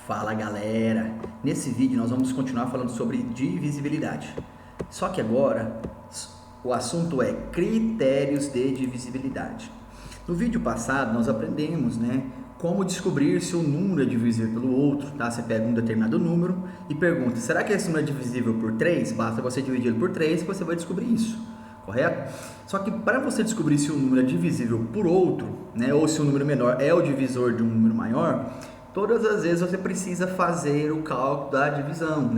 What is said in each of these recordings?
Fala galera, nesse vídeo nós vamos continuar falando sobre divisibilidade, só que agora o assunto é critérios de divisibilidade. No vídeo passado nós aprendemos, como descobrir se um número é divisível pelo outro, tá? Você pega um determinado número e pergunta, será que esse número é divisível por 3? Basta você dividir ele por 3 que você vai descobrir isso, correto? Só que para você descobrir se um número é divisível por outro, ou se um número menor é o divisor de um número maior, todas as vezes você precisa fazer o cálculo da divisão,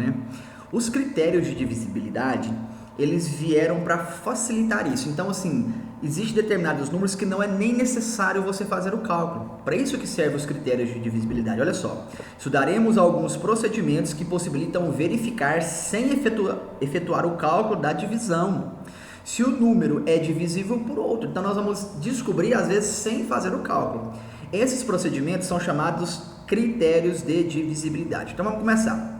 Os critérios de divisibilidade, eles vieram para facilitar isso. Então, assim, existem determinados números que não é nem necessário você fazer o cálculo. Para isso que servem os critérios de divisibilidade. Olha só, estudaremos alguns procedimentos que possibilitam verificar sem efetuar o cálculo da divisão se o número é divisível por outro. Então, nós vamos descobrir, às vezes, sem fazer o cálculo. Esses procedimentos são chamados critérios de divisibilidade. Então vamos começar.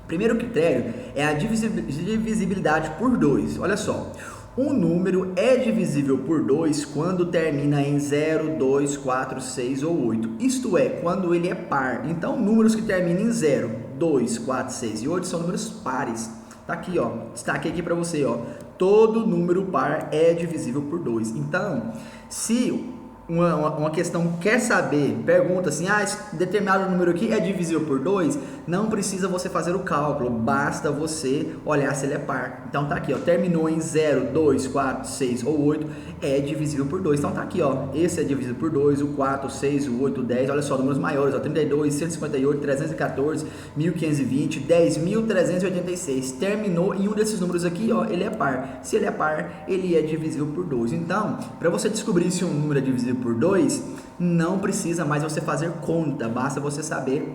O primeiro critério é a divisibilidade por 2. Olha só, um número é divisível por 2 quando termina em 0, 2, 4, 6 ou 8. Isto é, quando ele é par. Então, números que terminam em 0, 2, 4, 6 e 8 são números pares. Tá aqui, ó. Destaquei aqui para você, ó. Todo número par é divisível por 2. Então, se uma questão quer saber, pergunta assim, esse determinado número aqui é divisível por 2, não precisa você fazer o cálculo, basta você olhar se ele é par. Então tá aqui, ó, terminou em 0, 2, 4, 6 ou 8, é divisível por 2. Então tá aqui, ó, esse é divisível por 2, o 4, o 6, o 8, o 10, olha só, números maiores, ó, 32, 158, 314, 1520, 10.386, terminou em um desses números aqui, ó, ele é par. Se ele é par, ele é divisível por 2. Então, para você descobrir se um número é divisível por 2, não precisa mais você fazer conta, basta você saber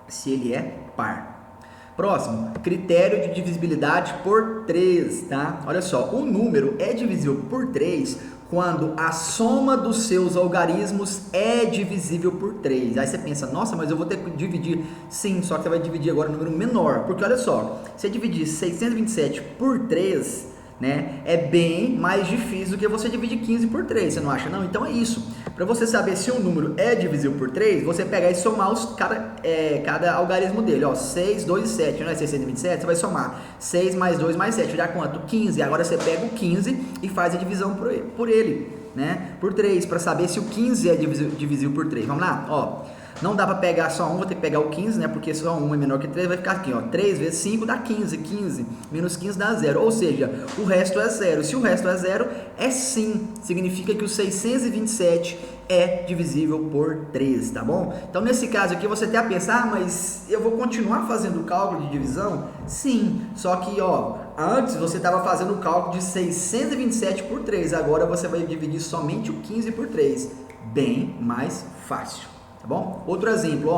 se ele é par. Próximo, critério de divisibilidade por 3, tá? Olha só, um número é divisível por 3 quando a soma dos seus algarismos é divisível por 3. Aí você pensa, nossa, mas eu vou ter que dividir. Sim, só que você vai dividir agora um número menor, porque olha só, se você dividir 627 por 3, é bem mais difícil do que você dividir 15 por 3, você não acha não? Então é isso, para você saber se um número é divisível por 3, você pegar e somar cada algarismo dele, ó, 6, 2 e 7, não é 627? Você vai somar 6 mais 2 mais 7, dá quanto? 15, agora você pega o 15 e faz a divisão por ele, por 3, para saber se o 15 é divisível por 3, vamos lá? Ó, não dá para pegar só 1, vou ter que pegar o 15, porque só 1 é menor que 3, vai ficar aqui, ó, 3 vezes 5 dá 15, 15 menos 15 dá 0, ou seja, o resto é 0, se o resto é 0, é sim, significa que o 627 é divisível por 3, tá bom? Então, nesse caso aqui, você até pensa, mas eu vou continuar fazendo o cálculo de divisão? Sim, só que, ó, antes você estava fazendo o cálculo de 627 por 3, agora você vai dividir somente o 15 por 3, bem mais fácil. Tá bom? Outro exemplo,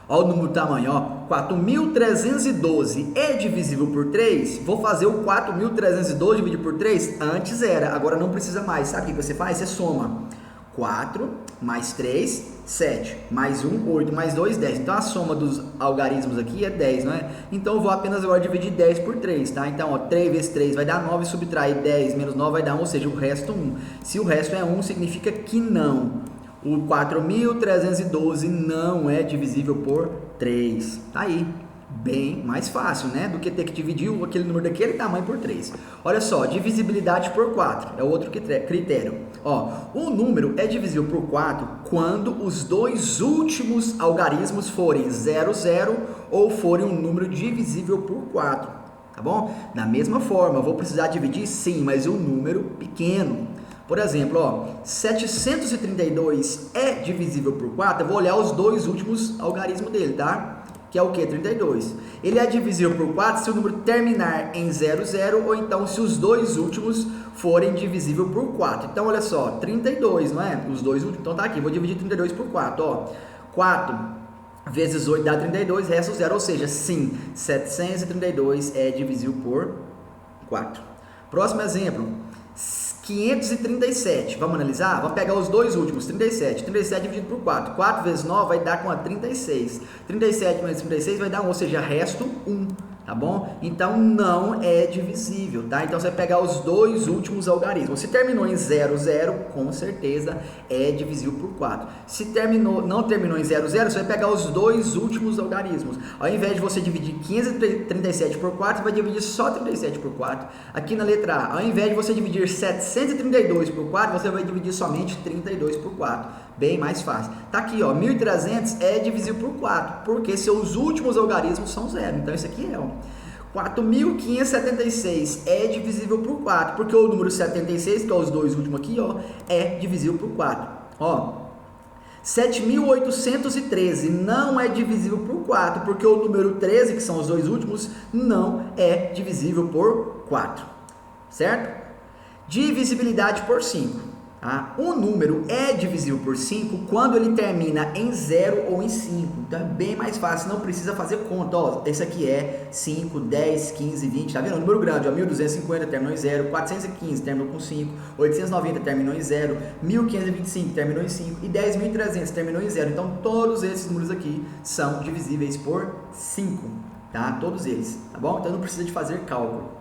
ó o número do tamanho, ó, 4.312 é divisível por 3? Vou fazer o 4.312 dividido por 3? Antes era, agora não precisa mais. Sabe o que você faz? Você soma 4 mais 3, 7, mais 1, 8, mais 2, 10. Então a soma dos algarismos aqui é 10, não é? Então eu vou apenas agora dividir 10 por 3, tá? Então, ó, 3 vezes 3 vai dar 9, subtrai 10 menos 9 vai dar 1, ou seja, o resto 1. Se o resto é 1, significa que não. O 4.312 não é divisível por 3. Tá aí, bem mais fácil, do que ter que dividir aquele número daquele tamanho por 3. Olha só, divisibilidade por 4 é outro critério. Ó, um número é divisível por 4 quando os dois últimos algarismos forem 0, 0 ou forem um número divisível por 4. Tá bom? Da mesma forma, eu vou precisar dividir sim, mas um número pequeno. Por exemplo, ó, 732 é divisível por 4, eu vou olhar os dois últimos algarismos dele, tá? Que é o que? 32. Ele é divisível por 4 se o número terminar em 00 ou então se os dois últimos forem divisível por 4. Então, olha só, 32, não é? Os dois últimos, então tá aqui, vou dividir 32 por 4, ó. 4 vezes 8 dá 32, resta 0, ou seja, sim, 732 é divisível por 4. Próximo exemplo. 537, vamos analisar? Vamos pegar os dois últimos, 37 dividido por 4, 4 vezes 9 vai dar com a 36, 37 mais 36 vai dar 1, ou seja, resto 1, tá bom? Então não é divisível, tá? Então você vai pegar os dois últimos algarismos. Se terminou em 0, 0, com certeza é divisível por 4. Se não terminou em 0, 0, você vai pegar os dois últimos algarismos. Ao invés de você dividir 537 por 4, você vai dividir só 37 por 4. Aqui na letra A, ao invés de você dividir 732 por 4, você vai dividir somente 32 por 4. Bem mais fácil. Tá aqui, ó, 1.300 é divisível por 4, porque seus últimos algarismos são 0. Então isso aqui é, ó. 4.576 é divisível por 4, porque o número 76, que é os dois últimos aqui, ó, é divisível por 4. Ó, 7.813 não é divisível por 4, porque o número 13, que são os dois últimos, não é divisível por 4, certo? Divisibilidade por 5. Tá? Um número é divisível por 5 quando ele termina em 0 ou em 5. Então é bem mais fácil, não precisa fazer conta. Ó, esse aqui é 5, 10, 15, 20, tá vendo? Um número grande, ó, 1.250 terminou em 0, 415 terminou com 5, 890 terminou em 0, 1.525 terminou em 5 e 10.300 terminou em 0. Então todos esses números aqui são divisíveis por 5, tá? Todos eles, tá bom? Então não precisa de fazer cálculo.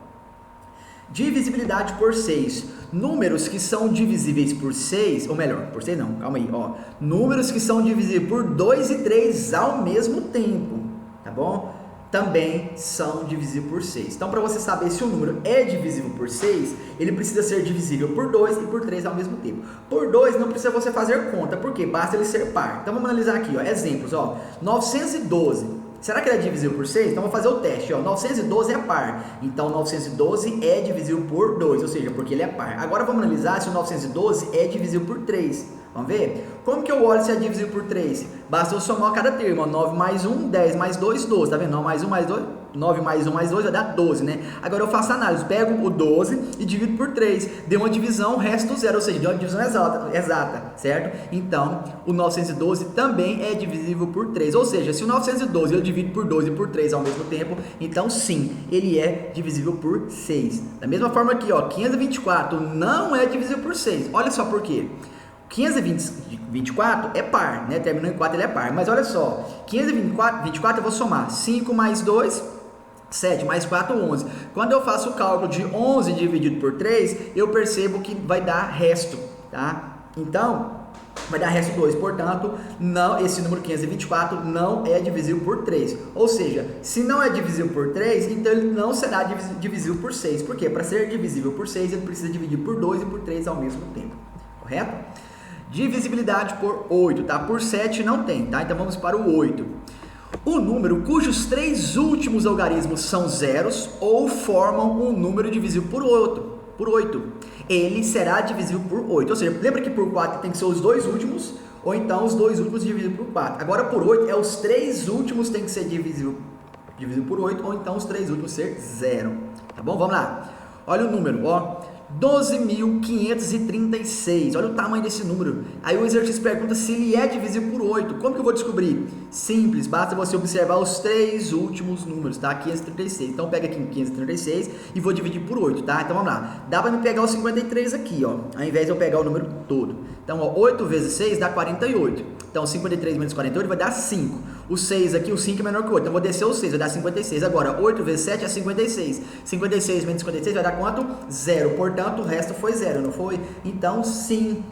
Divisibilidade por 6. Números que são divisíveis por 6, ou melhor, por 6 não, calma aí, ó. Números que são divisíveis por 2 e 3 ao mesmo tempo, tá bom? Também são divisíveis por 6. Então, para você saber se o número é divisível por 6, ele precisa ser divisível por 2 e por 3 ao mesmo tempo. Por 2 não precisa você fazer conta, porque basta ele ser par. Então, vamos analisar aqui, ó, exemplos, ó. 912. Será que ele é divisível por 6? Então, vou fazer o teste, ó. 912 é par. Então, 912 é divisível por 2, ou seja, porque ele é par. Agora, vamos analisar se o 912 é divisível por 3. Vamos ver? Como que eu olho se é divisível por 3? Basta eu somar cada termo, ó. 9 mais 1, 10 mais 2, 12. Tá vendo? 9 mais 1 mais 2, 9 mais 1 mais 2 vai dar 12, né? Agora eu faço a análise. Pego o 12 e divido por 3. Deu uma divisão, resto zero, ou seja, deu uma divisão exata, certo? Então, o 912 também é divisível por 3. Ou seja, se o 912 eu divido por 2 e por 3 ao mesmo tempo, então sim, ele é divisível por 6. Da mesma forma aqui, ó, 524 não é divisível por 6. Olha só por quê. 524 é par, né? Terminou em 4, ele é par. Mas olha só, 524 eu vou somar 5 mais 2, 7 mais 4, 11. Quando eu faço o cálculo de 11 dividido por 3, eu percebo que vai dar resto, tá? Então, vai dar resto 2. Portanto, não, esse número 524 não é divisível por 3. Ou seja, se não é divisível por 3, então ele não será divisível por 6. Por quê? Para ser divisível por 6, ele precisa dividir por 2 e por 3 ao mesmo tempo. Correto? Divisibilidade por 8, tá? Por 7 não tem, tá? Então vamos para o 8. O número cujos 3 últimos algarismos são zeros ou formam um número divisível por 8. Ele será divisível por 8. Ou seja, lembra que por 4 tem que ser os dois últimos, ou então os dois últimos divididos por 4. Agora por 8 é os 3 últimos tem que ser divisível por 8, ou então os 3 últimos ser 0. Tá bom? Vamos lá. Olha o número, ó. 12.536, olha o tamanho desse número. Aí o exercício pergunta se ele é divisível por 8. Como que eu vou descobrir? Simples, basta você observar os 3 últimos números, tá? 536. Então pega aqui 536 e vou dividir por 8, tá? Então vamos lá. Dá para me pegar o 53 aqui, ó, ao invés de eu pegar o número todo. Então, ó, 8 vezes 6 dá 48. Então 53 menos 48 vai dar 5. O 6 aqui, o 5 é menor que o 8. Então, vou descer o 6, vai dar 56. Agora, 8 vezes 7 é 56. 56 menos 56 vai dar quanto? 0. Portanto, o resto foi 0, não foi? Então, sim,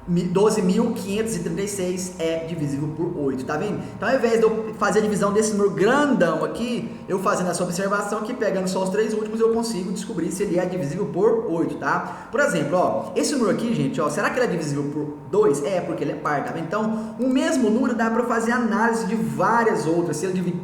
12.536 é divisível por 8, tá vendo? Então, ao invés de eu fazer a divisão desse número grandão aqui, eu fazendo essa observação aqui, pegando só os 3 últimos, eu consigo descobrir se ele é divisível por 8, tá? Por exemplo, ó, esse número aqui, gente, ó, será que ele é divisível por 2? É, porque ele é par, tá vendo? Então, o mesmo número dá para fazer análise de várias outras, se ele divide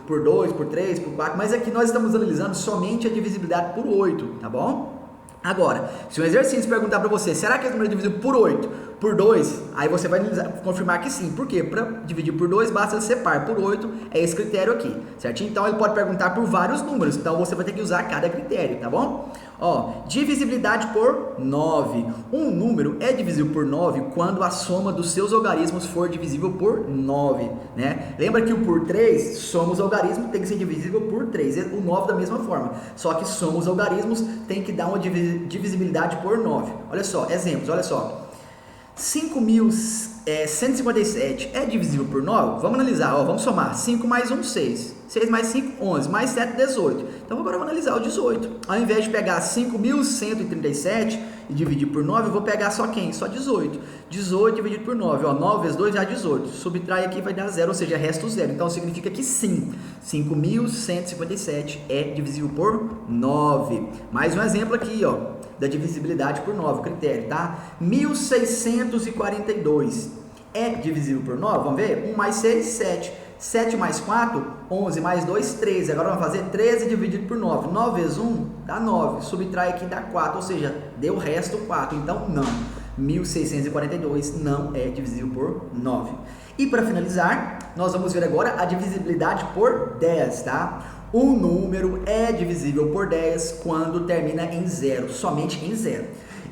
por 2, por 3, por 4, mas aqui nós estamos analisando somente a divisibilidade por 8, tá bom? Agora, se um exercício perguntar para você, será que esse número é dividido por 8, por 2? Aí você vai confirmar que sim. Por quê? Para dividir por 2, basta ser par. Por 8 é esse critério aqui, certinho? Então, ele pode perguntar por vários números. Então, você vai ter que usar cada critério, tá bom? Ó, divisibilidade por 9. Um número é divisível por 9 quando a soma dos seus algarismos for divisível por 9, né? Lembra que o por 3, soma os algarismos, tem que ser divisível por 3. O 9 da mesma forma. Só que soma os algarismos tem que dar uma divisibilidade por 9. Olha só, exemplos, olha só. 5.157 é divisível por 9? Vamos analisar, ó, vamos somar. 5 mais 1, 6. 6 mais 5, 11. Mais 7, 18. Então agora vamos analisar o 18. Ao invés de pegar 5.137 e dividir por 9, eu vou pegar só quem? Só 18. 18 dividido por 9. Ó, 9 vezes 2 dá 18. Subtrai aqui vai dar 0, ou seja, resta o 0. Então significa que sim, 5.157 é divisível por 9. Mais um exemplo aqui, ó, da divisibilidade por 9, o critério, tá? 1.642 é divisível por 9? Vamos ver? 1 mais 6, 7. 7 mais 4, 11 mais 2, 13. Agora vamos fazer 13 dividido por 9. 9 vezes 1 dá 9. Subtrai aqui dá 4, ou seja, deu o resto 4. Então, não. 1.642 não é divisível por 9. E para finalizar, nós vamos ver agora a divisibilidade por 10, tá? Um número é divisível por 10 quando termina em 0, somente em 0.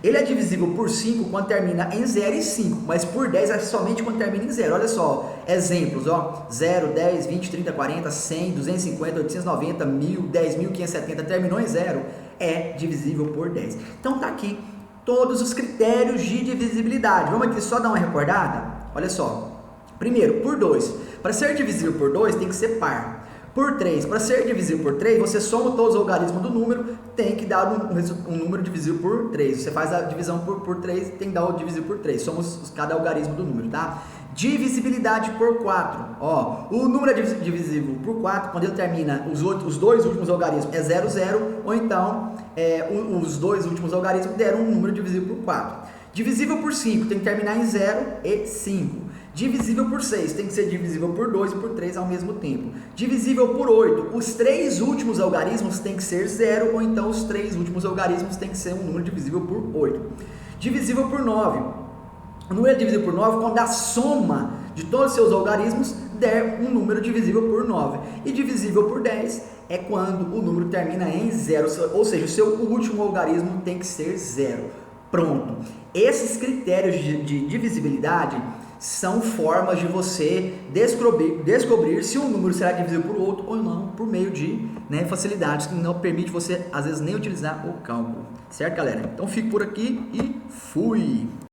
Ele é divisível por 5 quando termina em 0 e 5, mas por 10 é somente quando termina em 0. Olha só, exemplos, ó, 0, 10, 20, 30, 40, 100, 250, 890, 1000, 10.570, terminou em 0, é divisível por 10. Então tá aqui todos os critérios de divisibilidade. Vamos aqui só dar uma recordada? Olha só, primeiro, por 2. Para ser divisível por 2 tem que ser par. Por 3, para ser divisível por 3, você soma todos os algarismos do número, tem que dar um número divisível por 3. Você faz a divisão por 3, tem que dar o divisível por 3. Somos cada algarismo do número, tá? Divisibilidade por 4. Ó, o número é divisível por 4 quando ele termina, os dois últimos algarismos é 0, 0, ou então os dois últimos algarismos deram um número divisível por 4. Divisível por 5 tem que terminar em 0 e 5. Divisível por 6 tem que ser divisível por 2 e por 3 ao mesmo tempo. Divisível por 8, os três últimos algarismos tem que ser 0, ou então os três últimos algarismos tem que ser um número divisível por 8. Divisível por 9. O número é divisível por 9 quando a soma de todos os seus algarismos der um número divisível por 9. E divisível por 10 é quando o número termina em 0, ou seja, o seu último algarismo tem que ser 0. Pronto. Esses critérios de divisibilidade são formas de você descobrir se um número será divisível por outro ou não, por meio de facilidades que não permite você, às vezes, nem utilizar o cálculo. Certo, galera? Então, fico por aqui e fui!